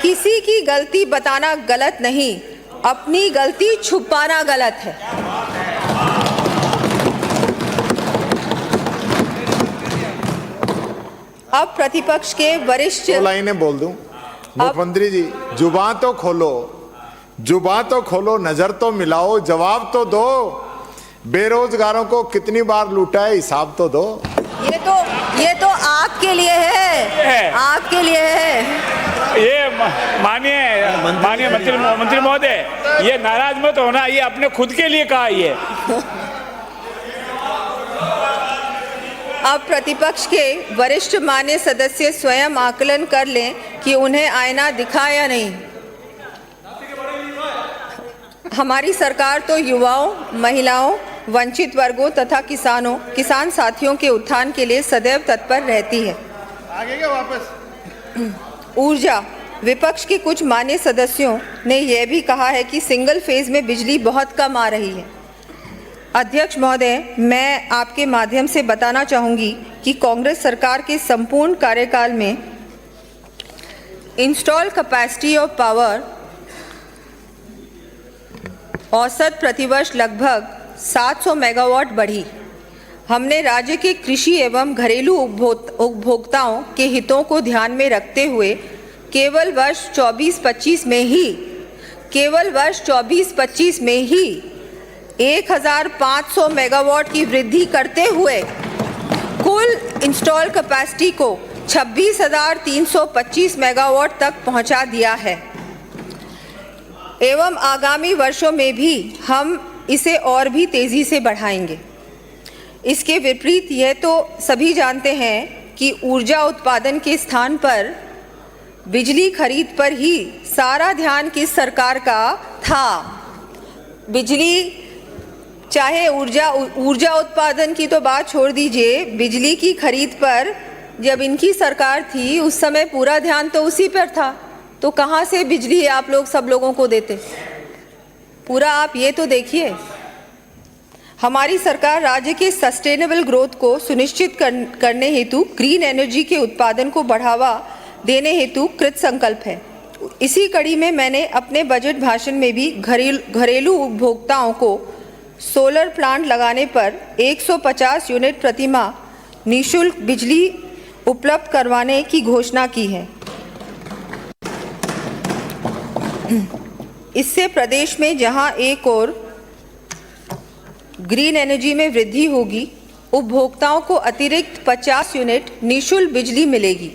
किसी की गलती बताना गलत नहीं, अपनी गलती छुपाना गलत है। अब प्रतिपक्ष के वरिष्ठ लाइनें बोल दूं मुख्यमंत्री जी, जुबान तो खोलो, नजर तो मिलाओ, जवाब तो दो। बेरोजगारों को कितनी बार लूटा है, हिसाब तो दो। ये तो आपके लिए है, आपके लिए है। ये माननीय मंत्री महोदय, ये नाराज मत होना, ये अपने खुद के लिए कहा ये। अब प्रतिपक्ष के वरिष्ठ मान्य सदस्य स्वयं आकलन कर लें कि उन्हें आईना दिखा या नहीं। हमारी सरकार तो युवाओं, महिलाओं, वंचित वर्गों तथा किसान साथियों के उत्थान के लिए सदैव तत्पर रहती है। आगे क्या वापस? ऊर्जा विपक्ष के कुछ मान्य सदस्यों ने यह भी कहा है कि सिंगल फेज में बिजली बहुत कम आ रही है। अध्यक्ष महोदय, मैं आपके माध्यम से बताना चाहूँगी कि कांग्रेस सरकार के संपूर्ण कार्यकाल में इंस्टॉल कैपेसिटी ऑफ पावर औसत प्रतिवर्ष लगभग 700 मेगावाट बढ़ी। हमने राज्य के कृषि एवं घरेलू उपभोक्ताओं के हितों को ध्यान में रखते हुए केवल वर्ष 24-25 में ही 1500 मेगावाट की वृद्धि करते हुए कुल इंस्टॉल कैपेसिटी को 26,325 मेगावाट तक पहुंचा दिया है एवं आगामी वर्षों में भी हम इसे और भी तेजी से बढ़ाएंगे। इसके विपरीत यह तो सभी जानते हैं कि ऊर्जा उत्पादन के स्थान पर बिजली खरीद पर ही सारा ध्यान किस सरकार का था। बिजली, चाहे ऊर्जा उत्पादन की तो बात छोड़ दीजिए, बिजली की खरीद पर जब इनकी सरकार थी उस समय पूरा ध्यान तो उसी पर था। तो कहाँ से बिजली आप लोग सब लोगों को देते? पूरा आप ये तो देखिए। हमारी सरकार राज्य के सस्टेनेबल ग्रोथ को सुनिश्चित करने हेतु ग्रीन एनर्जी के उत्पादन को बढ़ावा देने हेतु कृत संकल्प है। इसी कड़ी में मैंने अपने बजट भाषण में भी घरेलू उपभोक्ताओं को सोलर प्लांट लगाने पर 150 यूनिट प्रतिमाह निःशुल्क बिजली उपलब्ध करवाने की घोषणा की है। इससे प्रदेश में जहां एक ओर ग्रीन एनर्जी में वृद्धि होगी, उपभोक्ताओं को अतिरिक्त 50 यूनिट निःशुल्क बिजली मिलेगी,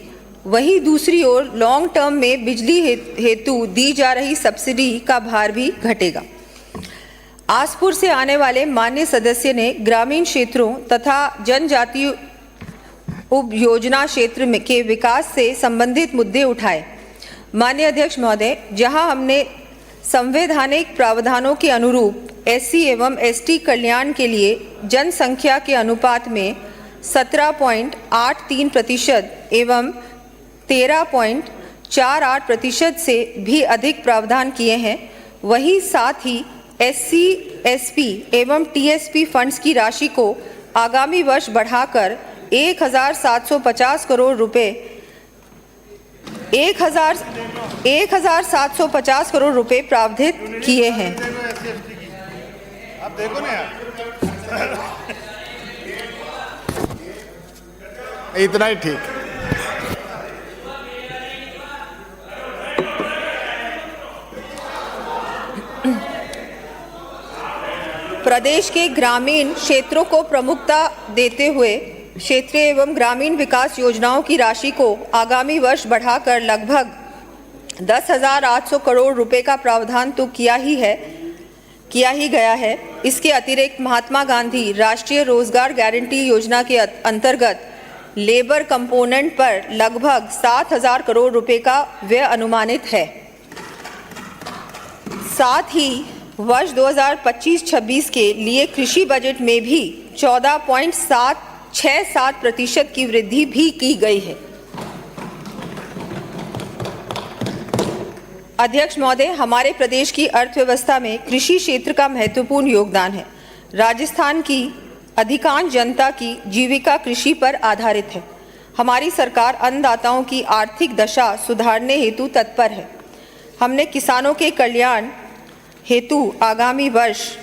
वहीं दूसरी ओर लॉन्ग टर्म में बिजली हेतु दी जा रही सब्सिडी का भार भी घटेगा। आसपुर से आने वाले मान्य सदस्य ने ग्रामीण क्षेत्रों तथा जनजातीय उपयोजना क्षेत्र के विकास से संबंधित मुद्दे उठाए। माननीय अध्यक्ष महोदय, जहां हमने संवैधानिक प्रावधानों के अनुरूप एससी एवं एसटी कल्याण के लिए जनसंख्या के अनुपात में 17.83% एवं 13.48% से भी अधिक प्रावधान किए हैं, वहीं साथ ही एससी, एसपी एवं टीएसपी फंड्स की राशि को आगामी वर्ष बढ़ाकर 1,750 करोड़ रुपए 1,750 करोड़ रुपए प्रावधानित किए हैं। आप देखो ना यार, इतना ही ठीक। प्रदेश के ग्रामीण क्षेत्रों को प्रमुखता देते हुए क्षेत्रीय एवं ग्रामीण विकास योजनाओं की राशि को आगामी वर्ष बढ़ाकर लगभग 10,800 करोड़ रुपए का प्रावधान तो किया ही गया है। इसके अतिरिक्त महात्मा गांधी राष्ट्रीय रोजगार गारंटी योजना के अंतर्गत लेबर कंपोनेंट पर लगभग 7,000 करोड़ रुपए का व्यय अनुमानित है। साथ ही वर्ष 2025-26 के लिए कृषि बजट में भी 14.67% की वृद्धि भी की गई है। अध्यक्ष महोदय, हमारे प्रदेश की अर्थव्यवस्था में कृषि क्षेत्र का महत्वपूर्ण योगदान है। राजस्थान की अधिकांश जनता की जीविका कृषि पर आधारित है। हमारी सरकार अन्नदाताओं की आर्थिक दशा सुधारने हेतु तत्पर है। हमने किसानों के कल्याण हेतु आगामी वर्ष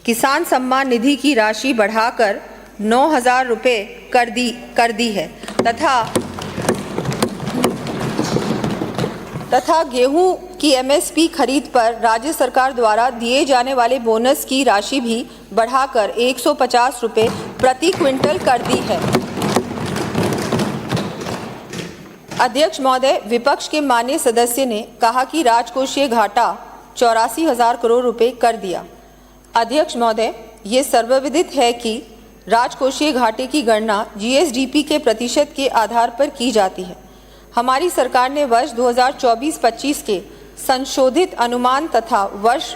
किसान सम्मान निधि की राशि बढ़ाकर 9,000 रुपये कर दी है तथा गेहूं की MSP खरीद पर राज्य सरकार द्वारा दिए जाने वाले बोनस की राशि भी बढ़ाकर 150 रुपये प्रति क्विंटल कर दी है। अध्यक्ष महोदय, विपक्ष के माननीय सदस्य ने कहा कि राजकोषीय घाटा 84,000 करोड़ रुपए कर दिया। अध्यक्ष महोदय, ये सर्वविदित है कि राजकोषीय घाटे की गणना GSDP के प्रतिशत के आधार पर की जाती है। हमारी सरकार ने वर्ष 2024-25 के संशोधित अनुमान तथा वर्ष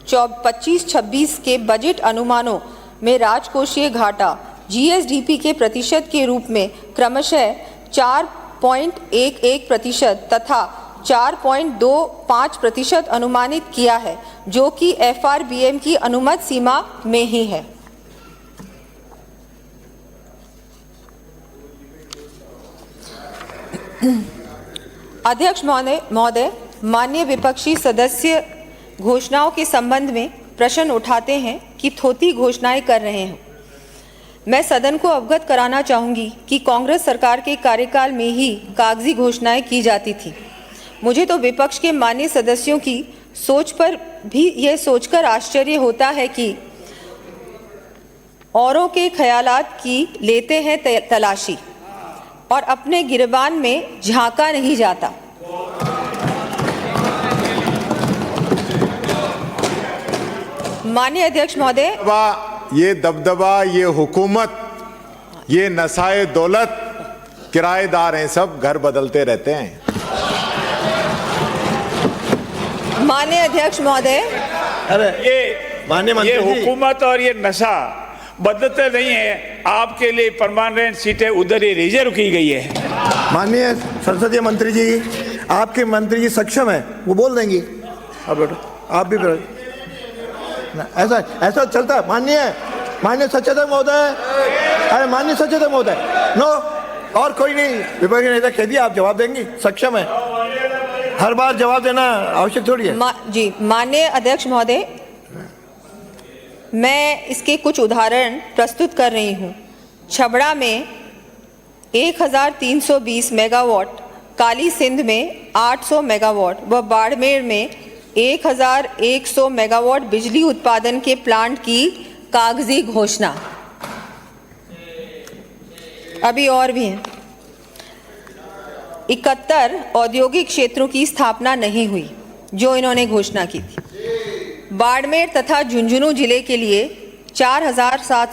25-26 के बजट अनुमानों में राजकोषीय घाटा GSDP के प्रतिशत के रूप में क्रमशः 4.11% तथा 4.25% अनुमानित किया है, जो कि FRBM की अनुमत सीमा में ही है। अध्यक्ष महोदय, माननीय विपक्षी सदस्य घोषणाओं के संबंध में प्रश्न उठाते हैं कि थोथी घोषणाएं कर रहे हैं। मैं सदन को अवगत कराना चाहूँगी कि कांग्रेस सरकार के कार्यकाल में ही कागजी घोषणाएं की जाती थी। मुझे तो विपक्ष के माननीय सदस्यों की सोच पर भी यह सोचकर आश्चर्य होता है कि औरों के ख्यालात की लेते हैं तलाशी और अपने गिरबान में झांका नहीं जाता। माननीय अध्यक्ष महोदय, ये दबदबा, ये हुकूमत, ये नसाए दौलत, किराएदार हैं, सब घर बदलते रहते हैं। माननीय अध्यक्ष महोदय, अरे ये हुकूमत और ये नशा बदलते नहीं है। आपके लिए परमानेंट सीटें उधर ही रिजर्व की गई है। माननीय संसदीय मंत्री जी, आपके मंत्री जी सक्षम है, वो बोल देंगी। अब बेटो आप भी ऐसा चलता है। माननीय सचेतक महोदय, अरे माननीय सचेतक महोदय, नो और कोई नहीं, विपक्षी नेता कह दिया, आप जवाब देंगी, सक्षम है। हर बार जवाब देना आवश्यक थोड़ी है। जी माननीय अध्यक्ष महोदय, मैं इसके कुछ उदाहरण प्रस्तुत कर रही हूँ। छबड़ा में 1320 मेगावाट, काली सिंध में 800 मेगावाट व बाड़मेर में 1100 मेगावाट बिजली उत्पादन के प्लांट की कागजी घोषणा। अभी और भी हैं। 71 औद्योगिक क्षेत्रों की स्थापना नहीं हुई, जो इन्होंने घोषणा की थी। बाड़मेर तथा झुंझुनू जिले के लिए 4,700